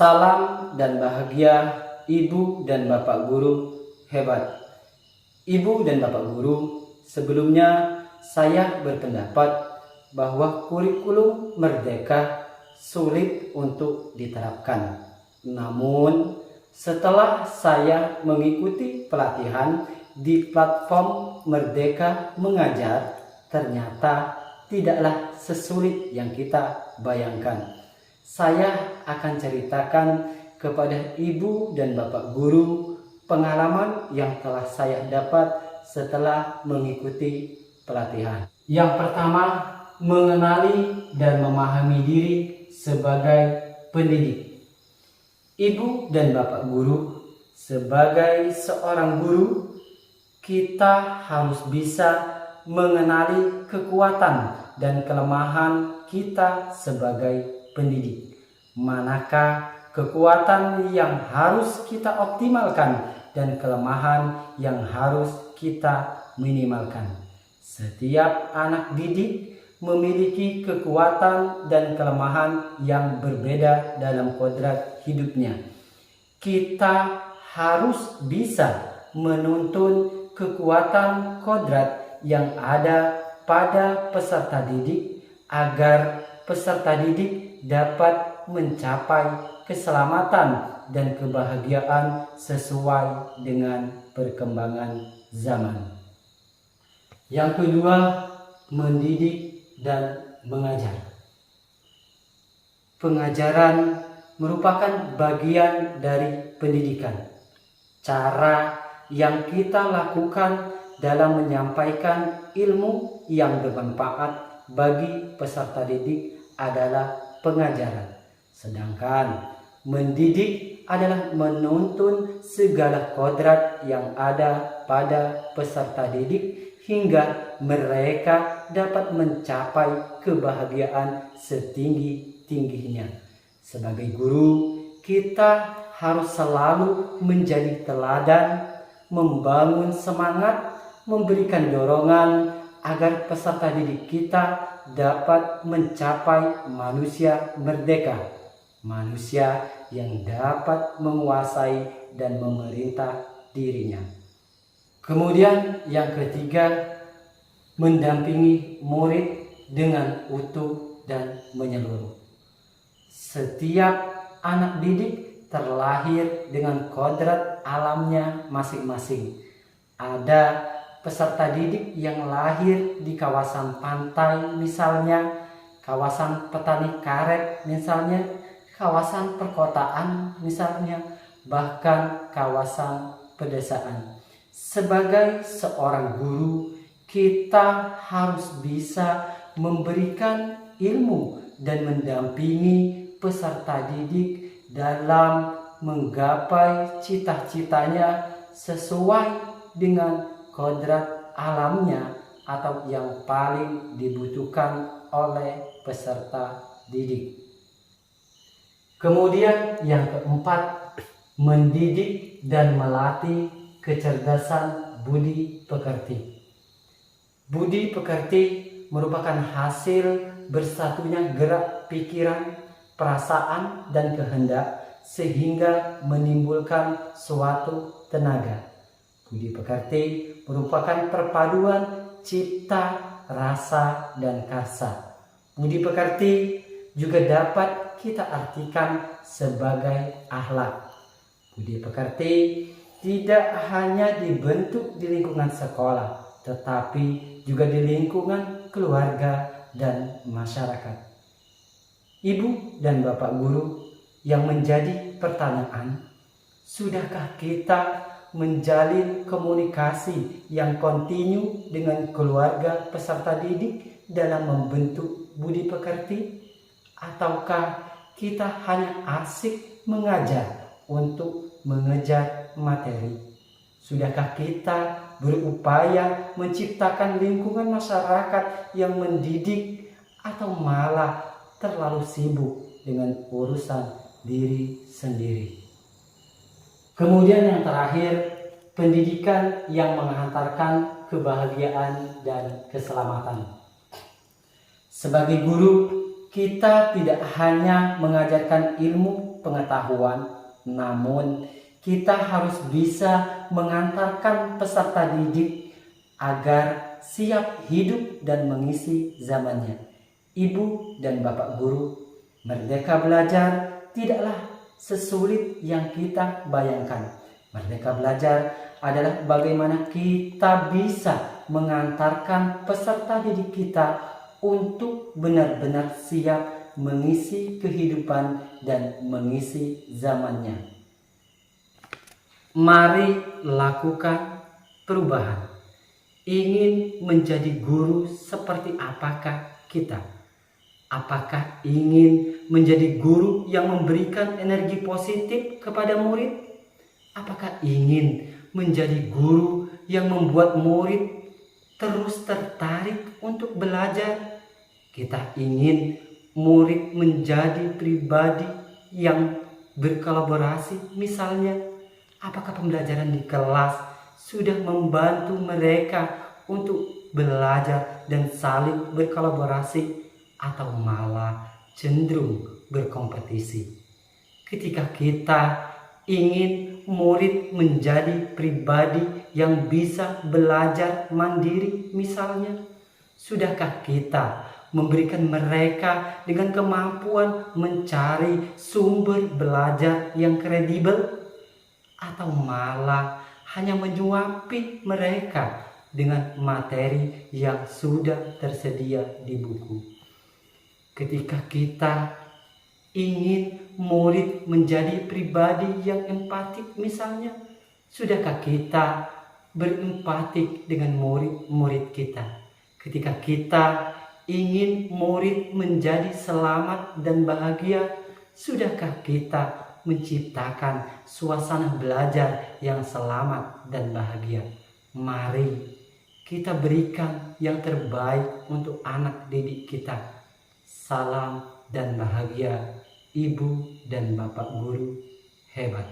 Salam dan bahagia Ibu dan Bapak Guru hebat. Ibu dan Bapak Guru, sebelumnya saya berpendapat bahwa kurikulum Merdeka sulit untuk diterapkan. Namun, setelah saya mengikuti pelatihan di platform Merdeka Mengajar, ternyata tidaklah sesulit yang kita bayangkan. Saya akan ceritakan kepada Ibu dan Bapak Guru pengalaman yang telah saya dapat setelah mengikuti pelatihan. Yang pertama, mengenali dan memahami diri sebagai pendidik. Ibu dan Bapak Guru, sebagai seorang guru, kita harus bisa mengenali kekuatan dan kelemahan kita sebagai pendidik. Manakah kekuatan yang harus kita optimalkan dan kelemahan yang harus kita minimalkan. Setiap anak didik memiliki kekuatan dan kelemahan yang berbeda dalam kodrat hidupnya. Kita harus bisa menuntun kekuatan kodrat yang ada pada peserta didik agar peserta didik dapat mencapai keselamatan dan kebahagiaan sesuai dengan perkembangan zaman. Yang kedua, mendidik dan mengajar. Pengajaran merupakan bagian dari pendidikan. Cara yang kita lakukan dalam menyampaikan ilmu yang bermanfaat bagi peserta didik adalah pengajaran. Sedangkan mendidik adalah menuntun segala kodrat yang ada pada peserta didik hingga mereka dapat mencapai kebahagiaan setinggi-tingginya. Sebagai guru, kita harus selalu menjadi teladan, membangun semangat, memberikan dorongan agar peserta didik kita dapat mencapai manusia merdeka, manusia yang dapat menguasai dan memerintah dirinya. Kemudian yang ketiga, mendampingi murid dengan utuh dan menyeluruh. Setiap anak didik terlahir dengan kodrat alamnya masing-masing. Ada peserta didik yang lahir di kawasan pantai misalnya, kawasan petani karet misalnya, kawasan perkotaan misalnya, bahkan kawasan pedesaan. Sebagai seorang guru, kita harus bisa memberikan ilmu dan mendampingi peserta didik dalam menggapai cita-citanya sesuai dengan kodrat alamnya atau yang paling dibutuhkan oleh peserta didik. Kemudian yang keempat, mendidik dan melatih kecerdasan budi pekerti. Budi pekerti merupakan hasil bersatunya gerak pikiran, perasaan, dan kehendak sehingga menimbulkan suatu tenaga. Budi pekerti merupakan perpaduan cipta, rasa, dan karsa. Budi pekerti juga dapat kita artikan sebagai akhlak. Budi pekerti tidak hanya dibentuk di lingkungan sekolah, tetapi juga di lingkungan keluarga dan masyarakat. Ibu dan Bapak Guru, yang menjadi pertanyaan, sudahkah kita menjalin komunikasi yang kontinu dengan keluarga peserta didik dalam membentuk budi pekerti? Ataukah kita hanya asik mengajar untuk mengejar materi? Sudahkah kita berupaya menciptakan lingkungan masyarakat yang mendidik, atau malah terlalu sibuk dengan urusan diri sendiri? Kemudian yang terakhir, pendidikan yang mengantarkan kebahagiaan dan keselamatan. Sebagai guru, kita tidak hanya mengajarkan ilmu pengetahuan, namun kita harus bisa mengantarkan peserta didik agar siap hidup dan mengisi zamannya. Ibu dan Bapak guru, Merdeka Belajar tidaklah sesulit yang kita bayangkan. Merdeka Belajar adalah bagaimana kita bisa mengantarkan peserta didik kita untuk benar-benar siap mengisi kehidupan dan mengisi zamannya. Mari lakukan perubahan. Ingin menjadi guru seperti apakah kita? Apakah ingin menjadi guru yang memberikan energi positif kepada murid? Apakah ingin menjadi guru yang membuat murid terus tertarik untuk belajar? Kita ingin murid menjadi pribadi yang berkolaborasi, misalnya. Apakah pembelajaran di kelas sudah membantu mereka untuk belajar dan saling berkolaborasi, atau malah cenderung berkompetisi? Ketika kita ingin murid menjadi pribadi yang bisa belajar mandiri, misalnya, sudahkah kita memberikan mereka dengan kemampuan mencari sumber belajar yang kredibel, atau malah hanya menyuapi mereka dengan materi yang sudah tersedia di buku? Ketika kita ingin murid menjadi pribadi yang empatik, misalnya, sudahkah kita berempatik dengan murid-murid kita? Ketika kita ingin murid menjadi selamat dan bahagia, sudahkah kita menciptakan suasana belajar yang selamat dan bahagia? Mari kita berikan yang terbaik untuk anak didik kita. Salam dan bahagia, Ibu dan Bapak guru hebat.